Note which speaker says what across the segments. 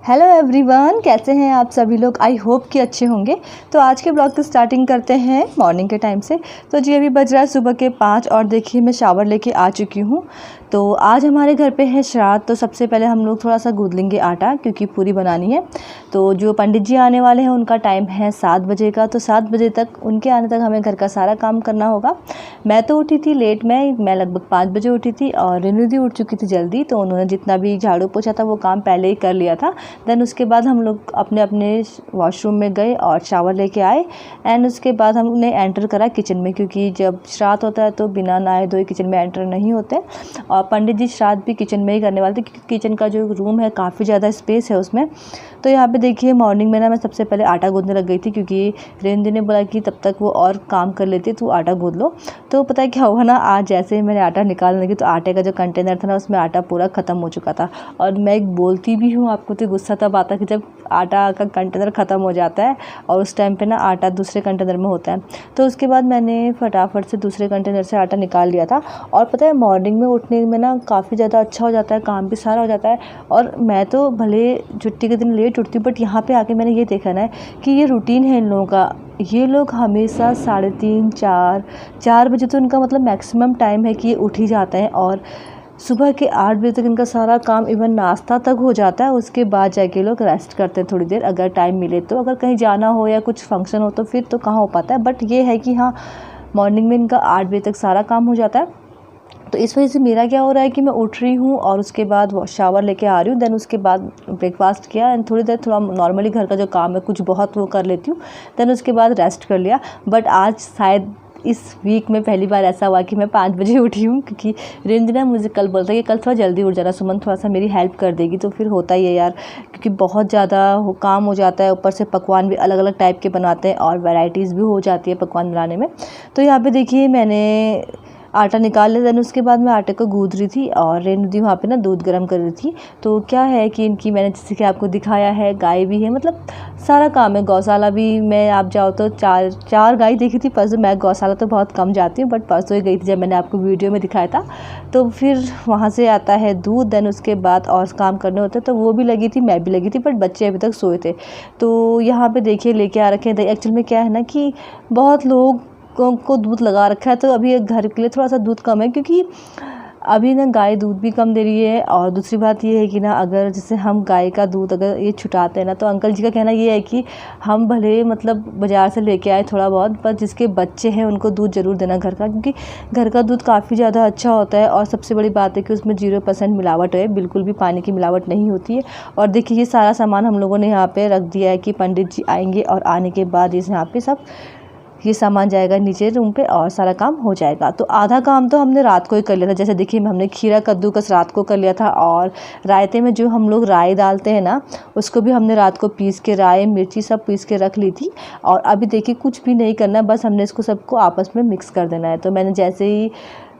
Speaker 1: Hello everyone, कैसे हैं आप सभी लोग। आई होप कि अच्छे होंगे। तो आज के ब्लॉग की स्टार्टिंग करते हैं मॉर्निंग के टाइम से। तो जी अभी बज रहा है सुबह के 5 और देखिए मैं शावर लेके आ चुकी हूँ। तो आज हमारे घर पे है श्राद्ध। तो सबसे पहले हम लोग थोड़ा सा गूँध लेंगे आटा, क्योंकि पूरी बनानी है। तो जो पंडित जी आने वाले हैं उनका टाइम है 7 बजे का। तो 7 बजे तक उनके आने तक हमें घर का सारा काम करना होगा। मैं तो उठी थी लेट में, मैं लगभग 5 बजे उठी थी और रेनू दी उठ चुकी थी जल्दी। तो उन्होंने जितना भी झाड़ू पोछा था वो काम पहले ही कर लिया था। देन उसके बाद हम लोग अपने अपने वॉशरूम में गए और शावर लेके आए। एंड उसके बाद हमने एंटर करा किचन में, क्योंकि जब श्राद्ध होता है तो बिना नहाए धोए किचन में एंटर नहीं होते। और पंडित जी श्राद्ध भी किचन में ही करने वाले थे, क्योंकि किचन का जो रूम है काफ़ी ज़्यादा स्पेस है उसमें। तो यहाँ पे देखिए मॉर्निंग में ना मैं सबसे पहले आटा गूँधने लग गई थी, क्योंकि रेन दी ने बोला कि तब तक वो और काम कर लेती तो आटा गूँध लो। तो पता है क्या हुआ ना, आज जैसे ही मैंने आटा निकालने लगी तो आटे का जो कंटेनर था ना उसमें आटा पूरा ख़त्म हो चुका था। और मैं एक बोलती भी हूँ आपको, तो गुस्सा तब आता कि जब आटा का कंटेनर ख़त्म हो जाता है और उस टाइम पे ना आटा दूसरे कंटेनर में होता है। तो उसके बाद मैंने फटाफट से दूसरे कंटेनर से आटा निकाल लिया था। और पता है मॉर्निंग में उठने में ना काफ़ी ज़्यादा अच्छा हो जाता है, काम भी सारा हो जाता है। और मैं तो भले छुट्टी के दिन लेट उठती हूँ, बट यहाँ पे आके मैंने ये देखा ना कि ये रूटीन है इन लोगों का। ये लोग हमेशा 3:30 4 बजे तो इनका मतलब मैक्सिमम टाइम है कि ये उठ ही जाते हैं। और सुबह के 8 बजे तक इनका सारा काम, इवन नाश्ता तक हो जाता है। उसके बाद जाके लोग रेस्ट करते हैं थोड़ी देर, अगर टाइम मिले तो। अगर कहीं जाना हो या कुछ फंक्शन हो तो फिर तो कहाँ हो पाता है। बट ये है कि हाँ, मॉर्निंग में इनका 8 बजे तक सारा काम हो जाता है। तो इस वजह से मेरा क्या हो रहा है कि मैं उठ रही हूँ और उसके बाद शावर लेके आ रही हूँ। देन उसके बाद ब्रेकफास्ट किया एंड थोड़ी देर थोड़ा नॉर्मली घर का जो काम है कुछ बहुत वो कर लेती हूँ। देन उसके बाद रेस्ट कर लिया। बट आज शायद इस वीक में पहली बार ऐसा हुआ कि मैं 5 बजे उठी हूँ, क्योंकि रेंजना मुझे कल बोलता है कि कल थोड़ा जल्दी उठ जाना सुमन, थोड़ा सा मेरी हेल्प कर देगी। तो फिर होता ही है यार, क्योंकि बहुत ज़्यादा काम हो जाता है। ऊपर से पकवान भी अलग अलग टाइप के बनाते हैं और वैरायटीज़ भी हो जाती है पकवान बनाने में। तो यहाँ पे देखिए मैंने आटा निकाल लिया। देन उसके बाद मैं आटे को गूँध रही थी और रेनू दी वहाँ पे ना दूध गर्म कर रही थी। तो क्या है कि इनकी मैंने जैसे कि आपको दिखाया है गाय भी है, मतलब सारा काम है। गौशाला भी मैं आप जाओ तो चार गाय देखी थी परसों। मैं गौशाला तो बहुत कम जाती हूँ, बट परसों ही गई थी जब मैंने आपको वीडियो में दिखाया था। तो फिर वहाँ से आता है दूध। देन उसके बाद और काम करने होते तो वो भी लगी थी, मैं भी लगी थी, बट बच्चे अभी तक सोए थे। तो यहाँ पर देखिए लेके आ रखे हैं। एक्चुअल में क्या है ना कि बहुत लोग को दूध लगा रखा है, तो अभी एक घर के लिए थोड़ा सा दूध कम है, क्योंकि अभी ना गाय दूध भी कम दे रही है। और दूसरी बात ये है कि ना अगर जैसे हम गाय का दूध अगर ये छुटाते हैं ना, तो अंकल जी का कहना ये है कि हम भले मतलब बाज़ार से लेके आए थोड़ा बहुत, पर जिसके बच्चे हैं उनको दूध ज़रूर देना घर का, क्योंकि घर का दूध काफ़ी ज़्यादा अच्छा होता है। और सबसे बड़ी बात है कि उसमें 0% मिलावट है, बिल्कुल भी पानी की मिलावट नहीं होती है। और देखिए ये सारा सामान हम लोगों ने यहाँ पर रख दिया है कि पंडित जी आएँगे और आने के बाद इस यहाँ पर सब ये सामान जाएगा नीचे रूम पे और सारा काम हो जाएगा। तो आधा काम तो हमने रात को ही कर लिया था। जैसे देखिए हमने खीरा कद्दूकस रात को कर लिया था। और रायते में जो हम लोग राई डालते हैं ना, उसको भी हमने रात को पीस के, राई मिर्ची सब पीस के रख ली थी। और अभी देखिए कुछ भी नहीं करना, बस हमने इसको सबको आपस में मिक्स कर देना है। तो मैंने जैसे ही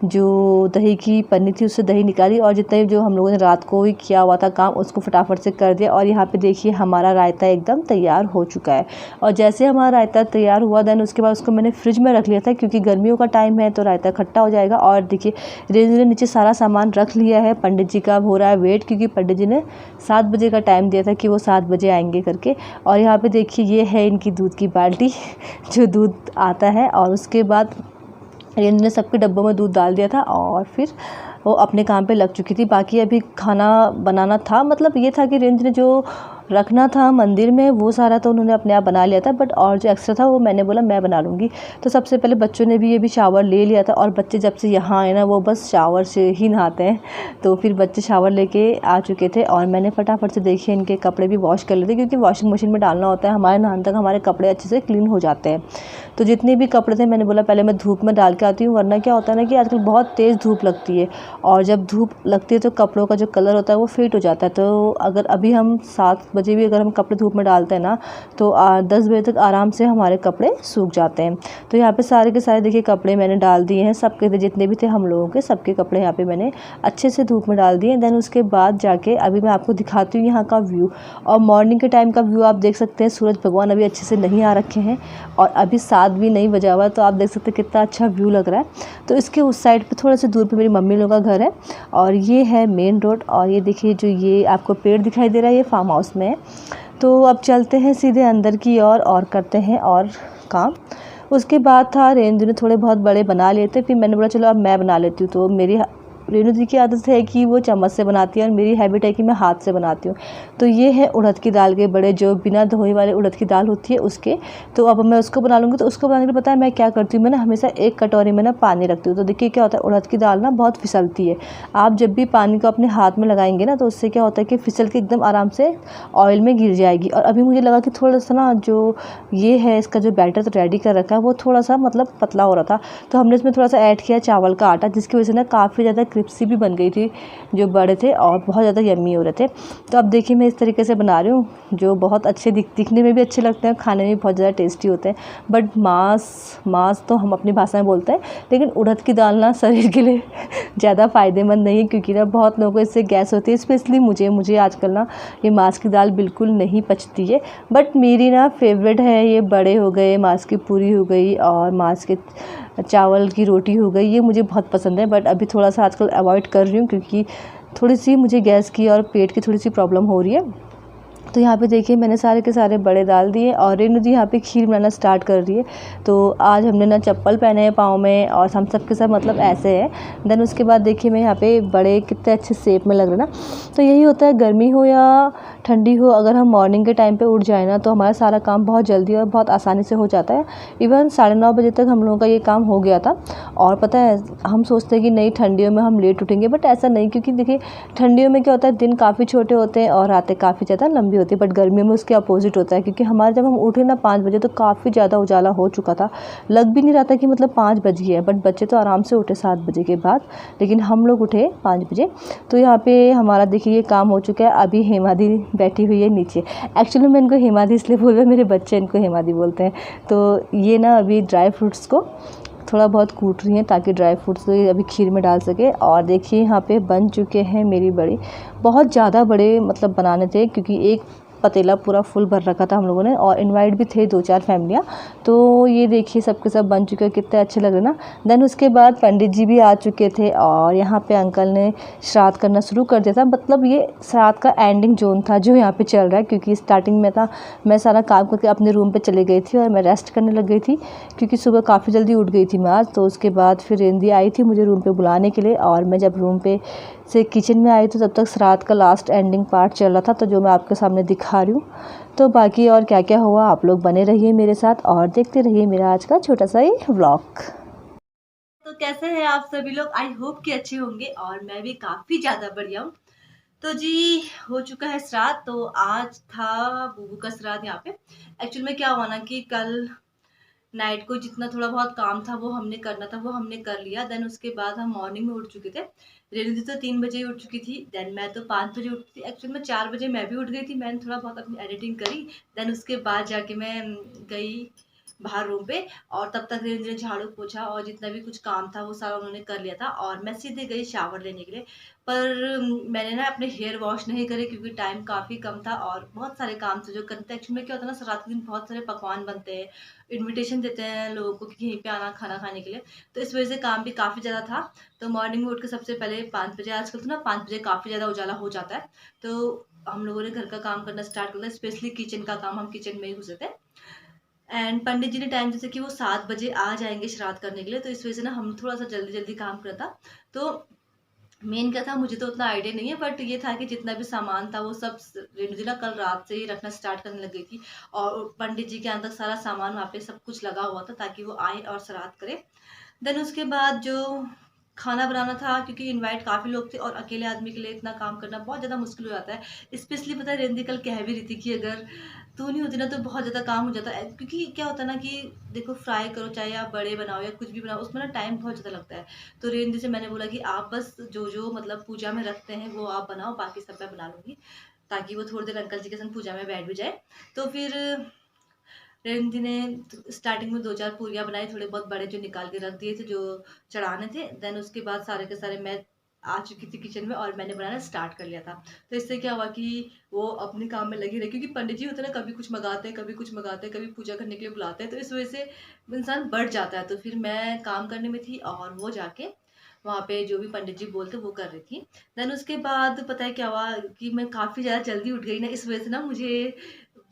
Speaker 1: जो दही की पन्नी थी उससे दही निकाली और जितना जो हम लोगों ने रात को ही किया हुआ था काम उसको फटाफट से कर दिया। और यहाँ पे देखिए हमारा रायता एकदम तैयार हो चुका है। और जैसे हमारा रायता तैयार हुआ, देन उसके बाद उसको मैंने फ्रिज में रख लिया था, क्योंकि गर्मियों का टाइम है तो रायता खट्टा हो जाएगा। और देखिए रेंज ने नीचे सारा सामान रख लिया है। पंडित जी का हो रहा है वेट, क्योंकि पंडित जी ने 7 बजे का टाइम दिया था कि वो 7 बजे आएंगे करके। और यहाँ पे देखिए ये है इनकी दूध की बाल्टी जो दूध आता है। और उसके बाद रेंज ने सबके डब्बों में दूध डाल दिया था और फिर वो अपने काम पे लग चुकी थी। बाकी अभी खाना बनाना था, मतलब ये था कि रेंज ने जो रखना था मंदिर में वो सारा तो उन्होंने अपने आप बना लिया था, बट और जो एक्स्ट्रा था वो मैंने बोला मैं बना लूँगी। तो सबसे पहले बच्चों ने भी ये भी शावर ले लिया था। और बच्चे जब से यहाँ आए ना वो बस शावर से ही नहाते हैं। तो फिर बच्चे शावर लेके आ चुके थे और मैंने फटाफट से देखिए इनके कपड़े भी वॉश कर लिए थे, क्योंकि वॉशिंग मशीन में डालना होता है। हमारे नहाने तक हमारे कपड़े अच्छे से क्लीन हो जाते हैं। तो जितने भी कपड़े थे मैंने बोला पहले मैं धूप में डाल के आती हूँ, वरना क्या होता है ना कि आजकल बहुत तेज़ धूप लगती है। और जब धूप लगती है तो कपड़ों का जो कलर होता है वो फेड हो जाता है। तो अगर अभी हम 7 बजे भी अगर हम कपड़े धूप में डालते हैं ना, तो 10 बजे तक आराम से हमारे कपड़े सूख जाते हैं। तो यहाँ पे सारे के सारे देखिए कपड़े मैंने डाल दिए हैं, सबके जितने भी थे हम लोगों के सबके कपड़े यहाँ पे मैंने अच्छे से धूप में डाल दिए। देन उसके बाद जाके अभी मैं आपको दिखाती हूँ यहाँ का व्यू। और मॉर्निंग के टाइम का व्यू आप देख सकते हैं, सूरज भगवान अभी अच्छे से नहीं आ रखे हैं और अभी 7 भी नहीं बजा हुआ, तो आप देख सकते हैं कितना अच्छा व्यू लग रहा है। तो इसके उस साइड पे थोड़ा सा दूर पे मेरी मम्मी लोगों का घर है और ये है मेन रोड। और ये देखिए जो ये आपको पेड़ दिखाई दे रहा है ये फार्म हाउस में रहे हैं। तो अब चलते हैं सीधे अंदर की ओर और करते हैं और काम। उसके बाद था रेणु ने थोड़े बहुत बड़े बना लिए थे, फिर मैंने बोला चलो अब मैं बना लेती हूँ। तो मेरी रेणु जी की आदत है कि वो चम्मच से बनाती है और मेरी हैबिट है कि मैं हाथ से बनाती हूँ। तो ये है उड़द की दाल के बड़े, जो बिना धोए वाले उड़द की दाल होती है उसके। तो अब मैं उसको बना लूँगी। तो उसको बनाने के लिए पता है मैं क्या करती हूँ, मैं ना हमेशा एक कटोरी में ना पानी रखती हूँ। तो देखिए क्या होता है, उड़द की दाल ना बहुत फिसलती है। आप जब भी पानी को अपने हाथ में लगाएंगे ना, तो उससे क्या होता है कि फिसल के एकदम आराम से ऑयल में गिर जाएगी। और अभी मुझे लगा कि थोड़ा सा ना जो ये है इसका जो बैटर तो रेडी कर रखा है वो थोड़ा सा मतलब पतला हो रहा था। तो हमने इसमें थोड़ा सा ऐड किया चावल का आटा, जिसकी वजह से ना काफ़ी ज़्यादा क्रिस्पी भी बन गई थी, जो बड़े थे और बहुत ज़्यादा यम्मी हो रहे थे। तो अब देखिए मैं इस तरीके से बना रही हूँ, जो बहुत अच्छे दिखने में भी अच्छे लगते हैं, खाने में भी बहुत ज़्यादा टेस्टी होते हैं। बट मांस तो हम अपनी भाषा में बोलते हैं, लेकिन उड़द की दाल ना शरीर के लिए ज़्यादा फ़ायदेमंद नहीं है, क्योंकि ना बहुत लोगों को इससे गैस होती है। स्पेशली मुझे आजकल ना ये मांस की दाल बिल्कुल नहीं पचती है। बट मेरी ना फेवरेट है, ये बड़े हो गए, मांस की पूरी हो गई और मांस के चावल की रोटी हो गई, ये मुझे बहुत पसंद है। बट अभी थोड़ा सा आजकल अवॉइड कर रही हूँ, क्योंकि थोड़ी सी मुझे गैस की और पेट की थोड़ी सी प्रॉब्लम हो रही है। तो यहाँ पे देखिए मैंने सारे के सारे बड़े डाल दिए और रेणु जी यहाँ पे खीर बनाना स्टार्ट कर रही है। तो आज हमने ना चप्पल पहने हैं पाँव में और हम सब के सब मतलब ऐसे है। देन उसके बाद देखिए मैं यहाँ पे बड़े कितने अच्छे शेप में लग रहे ना। तो यही होता है, गर्मी हो या ठंडी हो, अगर हम मॉर्निंग के टाइम पे उठ जाए ना, तो हमारा सारा काम बहुत जल्दी और बहुत आसानी से हो जाता है। इवन 9:30 बजे तक हम लोगों का ये काम हो गया था। और पता है हम सोचते हैं कि नहीं ठंडियों में हम लेट उठेंगे, बट ऐसा नहीं, क्योंकि देखिए ठंडियों में क्या होता है, दिन काफ़ी छोटे होते हैं और रातें काफ़ी ज़्यादा लंबी होती है। बट गर्मियों में उसके अपोजिट होता है, क्योंकि हमारे जब हम उठे ना 5 बजे तो काफ़ी ज़्यादा उजाला हो चुका था, लग भी नहीं रहा था कि मतलब 5 बज गए हैं। बट बच्चे तो आराम से उठे 7 बजे के बाद, लेकिन हम लोग उठे 5 बजे। तो यहाँ पे हमारा देखिए ये काम हो चुका है। अभी हेमादी बैठी हुई है नीचे। एक्चुअली मैं इनको हेमादी इसलिए बोल रही हूँ, मेरे बच्चे इनको हेमादी बोलते हैं। तो ये ना अभी ड्राई फ्रूट्स को थोड़ा बहुत कूट रही हैं, ताकि ड्राई फ्रूट्स को अभी खीर में डाल सके। और देखिए यहाँ पे बन चुके हैं मेरी बड़ी, बहुत ज़्यादा बड़े मतलब बनाने थे, क्योंकि एक पतीला पूरा फुल भर रखा था हम लोगों ने, और इनवाइट भी थे 2-4 फैमिलियाँ। तो ये देखिए सबके सब बन चुके हैं, कितने अच्छे लग रहे ना। देन उसके बाद पंडित जी भी आ चुके थे और यहाँ पे अंकल ने श्राद्ध करना शुरू कर दिया था। मतलब ये श्राद्ध का एंडिंग जोन था जो यहाँ पे चल रहा है, क्योंकि स्टार्टिंग में था मैं सारा काम करके अपने रूम पे चली गई थी और मैं रेस्ट करने लग गई थी, क्योंकि सुबह काफ़ी जल्दी उठ गई थी मैं आज। तो उसके बाद फिर रेंदी आई थी मुझे रूम पे बुलाने के लिए, और मैं जब रूम पे से किचन में आई तो तब तक श्राद्ध का लास्ट एंडिंग पार्ट चल रहा था, तो जो मैं आपके सामने दिखा रही हूँ। तो बाकी और क्या क्या हुआ आप लोग बने रहिए मेरे साथ और देखते रहिए मेरा आज का छोटा सा ही व्लॉग। तो कैसे हैं आप सभी लोग, आई होप कि अच्छे होंगे और मैं भी काफ़ी ज़्यादा बढ़िया हूँ। तो जी हो चुका है श्राद्ध। तो आज था बूबू का श्राद्ध यहाँ पे। एक्चुअल में क्या हुआ ना कि कल नाइट को जितना थोड़ा बहुत काम था वो हमने करना था वो हमने कर लिया। देन उसके बाद हम मॉर्निंग में उठ चुके थे। रेणु जी तो 3 बजे ही उठ चुकी थी। देन मैं तो 5 बजे उठी थी। एक्चुअल में 4 बजे मैं भी उठ गई थी। मैंने थोड़ा बहुत अपनी एडिटिंग करी। देन उसके बाद जाके मैं गई बाहर रूम पे, और तब तक रेंज ने झाड़ू पोछा और जितना भी कुछ काम था वो सारा उन्होंने कर लिया था, और मैं सीधे गई शावर लेने के लिए। पर मैंने ना अपने हेयर वॉश नहीं करे, क्योंकि टाइम काफ़ी कम था और बहुत सारे काम थे जो करते। एक्चुअली में क्या होता है ना, रात के दिन बहुत सारे पकवान बनते हैं, इनविटेशन देते हैं लोगों को कि यहीं पे आना खाना खाने के लिए। तो इस वजह से काम भी काफ़ी ज़्यादा था। तो मॉर्निंग में उठ के सबसे पहले 5 बजे, आजकल तो ना 5 बजे काफ़ी ज़्यादा उजाला हो जाता है, तो हम लोगों ने घर का काम करना स्टार्ट कर दिया। स्पेशली किचन का काम, हम किचन में ही घुसे थे। एंड पंडित जी ने टाइम जैसे कि वो 7 बजे आ जाएंगे श्राद्ध करने के लिए, तो इस वजह से ना हम थोड़ा सा जल्दी जल्दी काम करा था। तो मेन क्या था मुझे तो उतना आइडिया नहीं है, बट ये था कि जितना भी सामान था वो सब रेणु जी ना कल रात से ही रखना स्टार्ट करने लग गई थी, और पंडित जी के यहाँ तक सारा सामान वहाँ पे सब कुछ लगा हुआ था ताकि वो आए और श्राद्ध करे। देन उसके बाद जो खाना बनाना था, क्योंकि इनवाइट काफ़ी लोग थे और अकेले आदमी के लिए इतना काम करना बहुत ज़्यादा मुश्किल हो जाता है। स्पेशली पता है रेंदी कल कह भी रही थी कि अगर तू नहीं होती ना तो बहुत ज़्यादा काम हो जाता है, क्योंकि क्या होता है ना कि देखो फ्राई करो चाहे आप बड़े बनाओ या कुछ भी बनाओ, उसमें ना टाइम बहुत ज़्यादा लगता है। तो रेंदी से मैंने बोला कि आप बस जो जो मतलब पूजा में रखते हैं वो आप बनाओ, बाकी सब मैं बना लूँगी, ताकि वो थोड़ी देर अंकल जी के संग पूजा में बैठ भी जाए। तो फिर रेंदी ने स्टार्टिंग में 2-4 पूरियाँ बनाई, थोड़े बहुत बड़े जो निकाल के रख दिए थे जो चढ़ाने थे। देन उसके बाद सारे के सारे मैं आ चुकी थी किचन में और मैंने बनाना स्टार्ट कर लिया था। तो इससे क्या हुआ कि वो अपने काम में लगी रही, क्योंकि पंडित जी होते हैं ना, कभी कुछ मंगाते हैं, कभी कुछ मंगाते हैं, कभी पूजा करने के लिए बुलाते हैं, तो इस वजह से इंसान बढ़ जाता है। तो फिर मैं काम करने में थी और वो जाके वहाँ पे जो भी पंडित जी बोलते वो कर रही थी। देन उसके बाद पता है क्या हुआ कि मैं काफ़ी ज़्यादा जल्दी उठ गई ना, इस वज़ह से ना मुझे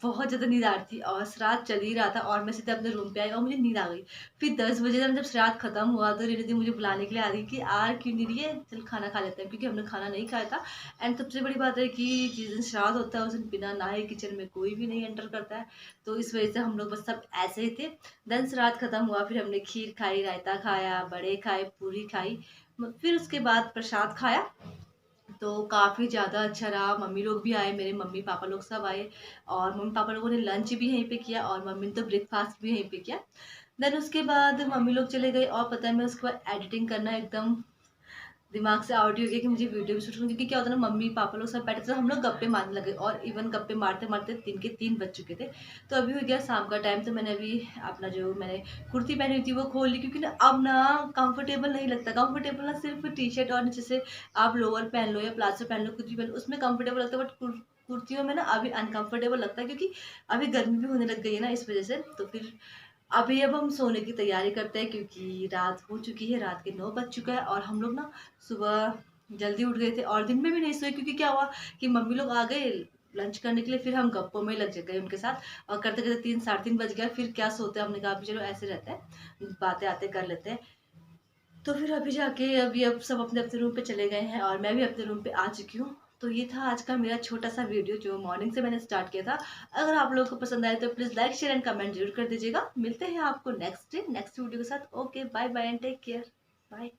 Speaker 1: बहुत ज़्यादा नींद आ रही थी और श्राद्ध चल ही रहा था और मैं सीधे अपने रूम पे आई और मुझे नींद आ गई। फिर 10 बजे जब श्राद्ध खत्म हुआ तो रिद्धि मुझे बुलाने के लिए आ रही कि यार क्यों नहीं रही है, चल खाना खा लेते हैं, क्योंकि हमने खाना नहीं खाया था। एंड सबसे बड़ी बात है कि जिस दिन श्राद्ध होता है उस दिन बिना नहाए किचन में कोई भी नहीं एंटर करता है, तो इस वजह से हम लोग बस सब ऐसे ही थे। देन श्राद्ध खत्म हुआ, फिर हमने खीर खाई, रायता खाया, बड़े खाए, पूरी खाई, फिर उसके बाद प्रसाद खाया। तो काफ़ी ज़्यादा अच्छा रहा। मम्मी लोग भी आए, मेरे मम्मी पापा लोग सब आए और मम्मी पापा लोगों ने लंच भी यहीं पे किया और मम्मी ने तो ब्रेकफास्ट भी यहीं पे किया। देन उसके बाद मम्मी लोग चले गए और पता है मैं उसके बाद एडिटिंग करना एकदम दिमाग से आउट ही हो गया कि मुझे वीडियो भी शूट करनी, क्योंकि क्या होता है ना, मम्मी पापा लोग सब बैठे थे तो हम लोग गप्पे मारने लगे और इवन गप्पे मारते मारते 3 के 3 बज चुके थे। तो अभी हो गया शाम का टाइम, तो मैंने अभी अपना जो मैंने कुर्ती पहनी हुई थी वो खोल ली, क्योंकि ना अब ना कंफर्टेबल नहीं लगता। कंफर्टेबल ना सिर्फ टी शर्ट और नीचे से आप लोअर पहन लो या प्लाजो पहन लो, कुछ भी पहन लो, उसमें कंफर्टेबल लगता है, बट कुर्तियों में ना अभी अनकंफर्टेबल लगता है, क्योंकि अभी गर्मी भी होने लग गई है ना, इस वजह से। तो फिर अभी अब हम सोने की तैयारी करते हैं, क्योंकि रात हो चुकी है, रात के 9 बज चुका है और हम लोग ना सुबह जल्दी उठ गए थे और दिन में भी नहीं सोए, क्योंकि क्या हुआ कि मम्मी लोग आ गए लंच करने के लिए, फिर हम गप्पों में लग गए उनके साथ और करते करते 3 साढ़े 3 बज गया। फिर क्या सोते हैं, हमने कहा अभी चलो ऐसे रहते हैं, बातें आते कर लेते हैं। तो फिर अभी जाके अभी अब सब अपने अपने रूम पे चले गए हैं और मैं भी अपने रूम पे आ चुकी हूँ। तो ये था आज का मेरा छोटा सा वीडियो जो मॉर्निंग से मैंने स्टार्ट किया था। अगर आप लोगों को पसंद आए तो please like share and comment जरूर कर दीजिएगा। मिलते हैं आपको नेक्स्ट डे नेक्स्ट वीडियो के साथ। Okay, bye bye and take care. Bye.